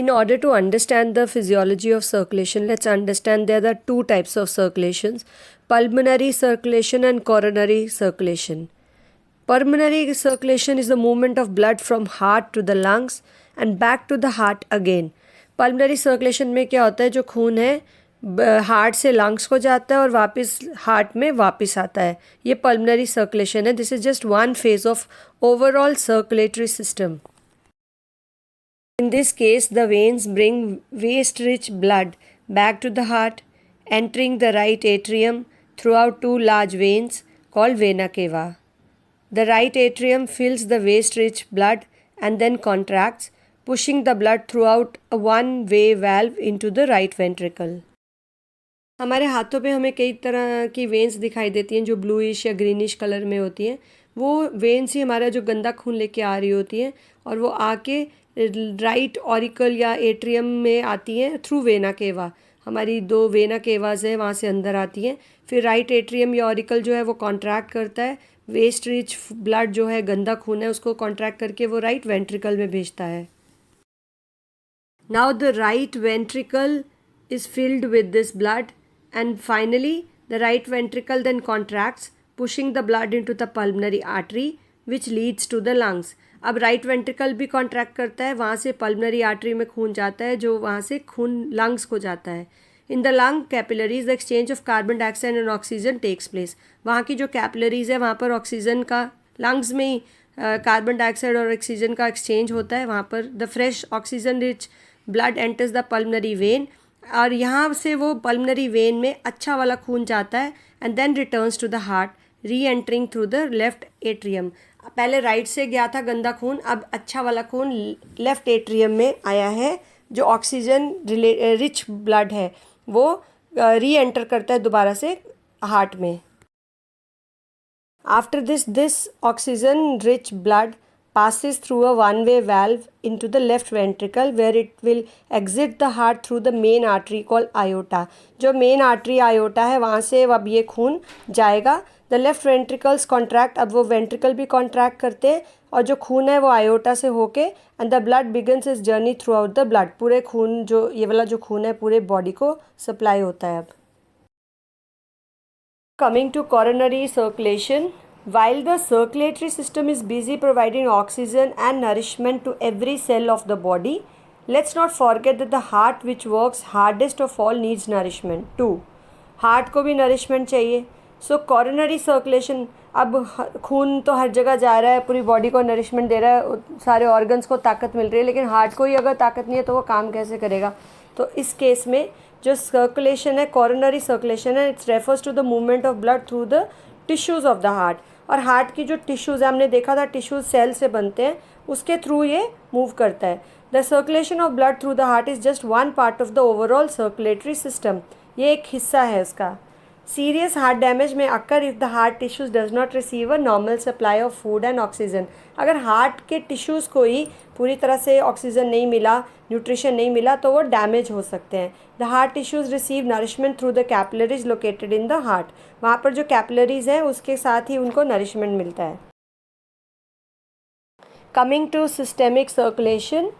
In order to understand the physiology of circulation, let's understand there are two types of circulations: pulmonary circulation and coronary circulation. Pulmonary circulation is the movement of blood from heart to the lungs and back to the heart again. Pulmonary circulation में क्या होता है, जो खून है heart से lungs को जाता है और वापस हार्ट में वापस आता है, ये पल्मनरी सर्कुलेशन है. This is just one phase of overall circulatory system. In this case, the veins bring waste-rich blood back to the heart, entering the right atrium throughout two large veins called vena cava. The right atrium fills the waste-rich blood and then contracts, pushing the blood throughout a one-way valve into the right ventricle. हमारे हाथों पे हमें कई तरह की veins दिखाई देती हैं जो ब्लूइश या ग्रीनिश कलर में होती हैं. वो वेन्स ही हमारा जो गंदा खून लेके आ रही होती हैं और वो आके राइट ऑरिकल या एट्रियम में आती हैं थ्रू वेना केवा. हमारी दो वेना केवाज हैं, वहाँ से अंदर आती हैं. फिर राइट एट्रियम या ऑरिकल जो है वो कॉन्ट्रैक्ट करता है, वेस्ट रिच ब्लड जो है गंदा खून है उसको कॉन्ट्रैक्ट करके वो राइट वेंट्रिकल में भेजता है. Now the right ventricle is filled with this blood and finally the right ventricle then contracts, pushing the blood into the pulmonary artery which leads to the lungs. अब right ventricle भी contract करता है, वहाँ से pulmonary artery में खून जाता है जो वहाँ से खून लंग्स को जाता है. In the lung capillaries the exchange of carbon dioxide and oxygen takes place. वहाँ की जो कैपिलरीज है वहाँ पर ऑक्सीजन का, लंग्स में ही कार्बन डाइऑक्साइड और ऑक्सीजन का एक्सचेंज होता है. वहाँ पर the fresh oxygen rich blood enters the pulmonary when और यहाँ से वो पल्मनरी वेन में अच्छा वाला खून जाता है and then returns to the heart reentering through the left atrium. पहले राइट से गया था गंदा खून, अब अच्छा वाला खून लेफ्ट एट्रियम में आया है. जो ऑक्सीजन रिच ब्लड है वो री एंटर करता है दोबारा से हार्ट में. After this oxygen rich blood passes through a one-way valve into the left ventricle where it will exit the heart through the main artery called aorta. जो main artery aorta है वहाँ से अब ये खून जाएगा. The left ventricles contract, अब वो ventricle भी contract करते हैं और जो खून है वो aorta से होके and the blood begins its journey throughout the blood. पूरे खून जो ये वाला जो खून है पूरे body को supply होता है. अब coming to coronary circulation. While the circulatory system is busy providing oxygen and nourishment to every cell of the body, let's not forget that the heart, which works hardest of all, needs nourishment too. Heart को भी nourishment चाहिए. So coronary circulation, अब खून तो हर जगह जा रहा है, पूरी बॉडी को नरिशमेंट दे रहा है, सारे ऑर्गन्स को ताकत मिल रही है, लेकिन हार्ट को ही अगर ताकत नहीं है तो वो काम कैसे करेगा. तो इस केस में जो सर्कुलेशन है, कॉरोनरी सर्कुलेशन है, it's refers to the movement of blood through the tissues of the heart. और हार्ट की जो टिश्यूज़ हमने देखा था, टिश्यूज़ सेल से बनते हैं, उसके थ्रू ये मूव करता है. The circulation of blood through the heart is just one part of the overall circulatory system. ये एक हिस्सा है उसका. सीरियस हार्ट डैमेज में occur if the heart tissues does not receive a normal supply of food and oxygen. अगर heart के tissues को ही पूरी तरह से ऑक्सीजन नहीं मिला, न्यूट्रिशन नहीं मिला, तो वो डैमेज हो सकते हैं. The heart tissues receive nourishment through the capillaries located in the heart. वहाँ पर जो कैपिलरीज हैं उसके साथ ही उनको नरिशमेंट मिलता है. Coming to systemic circulation,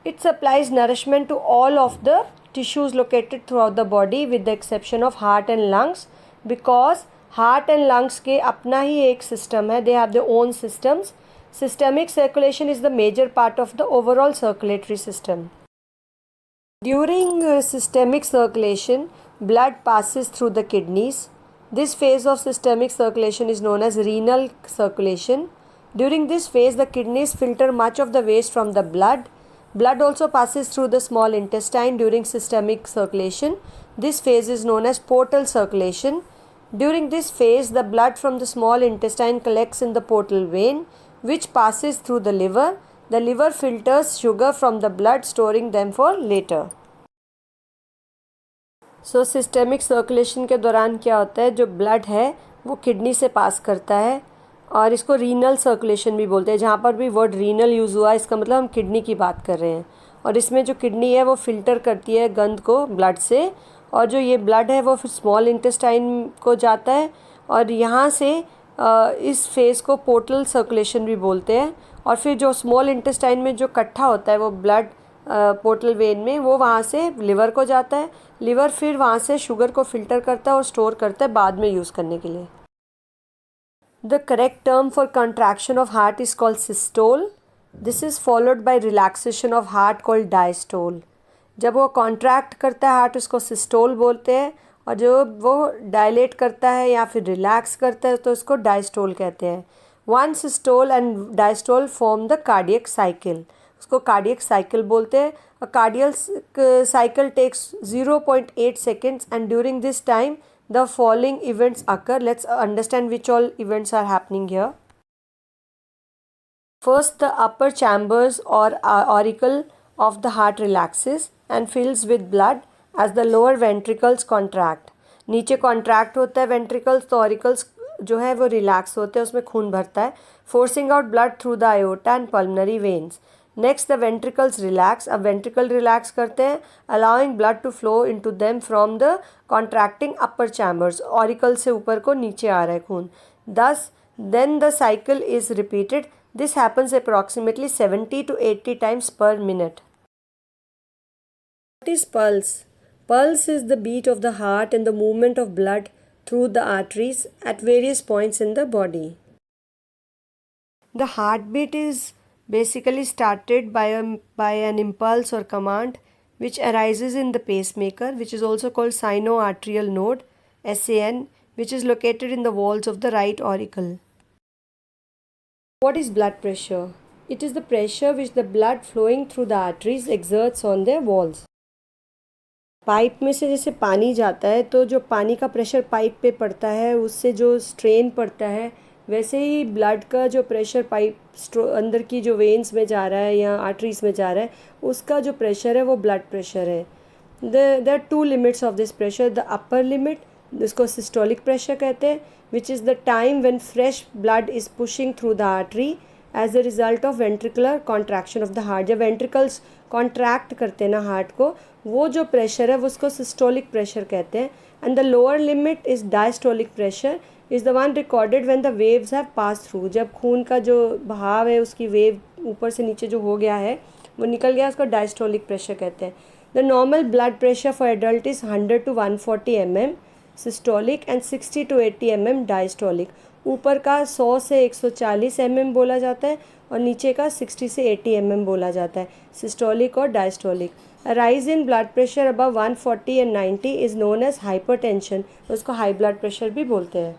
it supplies nourishment to all of the tissues located throughout the body with the exception of heart and lungs, because heart and lungs के अपना ही एक system है, they have their own systems. Systemic circulation is the major part of the overall circulatory system. During systemic circulation, blood passes through the kidneys. This phase of systemic circulation is known as renal circulation. During this phase, the kidneys filter much of the waste from the blood. Blood also passes through the small intestine during systemic circulation. This phase is known as portal circulation. During this phase, the blood from the small intestine collects in the portal vein, which passes through the liver. The liver filters sugar from the blood, storing them for later. So systemic circulation के दौरान क्या होता है, जो blood है वो kidney से पास करता है और इसको रीनल सर्कुलेशन भी बोलते हैं. जहाँ पर भी वर्ड रीनल यूज़ हुआ इसका मतलब हम किडनी की बात कर रहे हैं. और इसमें जो किडनी है वो फ़िल्टर करती है गंद को ब्लड से, और जो ये ब्लड है वो फिर स्मॉल इंटेस्टाइन को जाता है और यहाँ से इस फेज़ को पोर्टल सर्कुलेशन भी बोलते हैं. और फिर जो स्मॉल इंटेस्टाइन में जो इकट्ठा होता है वो ब्लड पोर्टल वेन में, वो वहाँ से लिवर को जाता है। लिवर फिर वहाँ से शुगर को फिल्टर करता है और स्टोर करता है बाद में यूज़ करने के लिए। The correct term for contraction of heart is called systole. This is followed by relaxation of heart called diastole. जब वो कॉन्ट्रैक्ट करता है हार्ट उसको सिस्टोल बोलते हैं, और जो वो डायलेट करता है या फिर रिलैक्स करता है तो उसको डायस्टोल कहते हैं। One systole and diastole form the cardiac cycle, उसको कार्डियक साइकिल बोलते हैं। A cardiac cycle takes 0.8 seconds and during this time the following events occur. Let's understand which all events are happening here. First, the upper chambers or auricle of the heart relaxes and fills with blood as the lower ventricles contract. नीचे contract होता है ventricles, तो auricles जो है वो relax होते हैं, उसमें खून भरता है, forcing out blood through the aorta and pulmonary veins. Next, the ventricles relax. अब ventricle relax करते हैं, allowing blood to flow into them from the contracting upper chambers. Auricle से ऊपर को नीचे आ रहा है खून. Thus, then the cycle is repeated. This happens approximately 70 to 80 times per minute. What is pulse? Pulse is the beat of the heart and the movement of blood through the arteries at various points in the body. The heartbeat is basically started by an impulse or command which arises in the pacemaker, which is also called sinoatrial node, SAN, which is located in the walls of the right auricle. What is blood pressure? It is the pressure which the blood flowing through the arteries exerts on their walls. Pipe में से जैसे पानी जाता है तो जो पानी का प्रेशर पाइप पे पड़ता है उससे जो स्ट्रेन पड़ता है, वैसे ही ब्लड का जो प्रेशर पाइप अंदर की जो वेन्स में जा रहा है या आर्टरीज में जा रहा है, उसका जो प्रेशर है वो ब्लड प्रेशर है। There are two limits of this pressure. The upper limit, जिसको सिस्टोलिक प्रेशर कहते हैं, which is the time when fresh blood is pushing through the artery as a result of ventricular contraction of the heart. जब ventricles contract करते हैं ना heart को, वो जो प्रेशर है वो उसको सिस्टोलिक प्रेशर कहते हैं। And the lower limit is diastolic pressure, is the one recorded when the waves have pass through. जब खून का जो बहाव है उसकी वेव ऊपर से नीचे जो हो गया है वो निकल गया, उसको डायस्टोलिक प्रेशर कहते हैं। The normal blood pressure for adult is 100 to 140 mm systolic and 60 to 80 mm diastolic. ऊपर का 100 से 140 mm बोला जाता है और नीचे का 60 से 80 mm बोला जाता है, सिस्टोलिक और diastolic. A rise in blood pressure above 140 and 90 is known as hypertension, उसको हाई ब्लड प्रेशर भी बोलते हैं।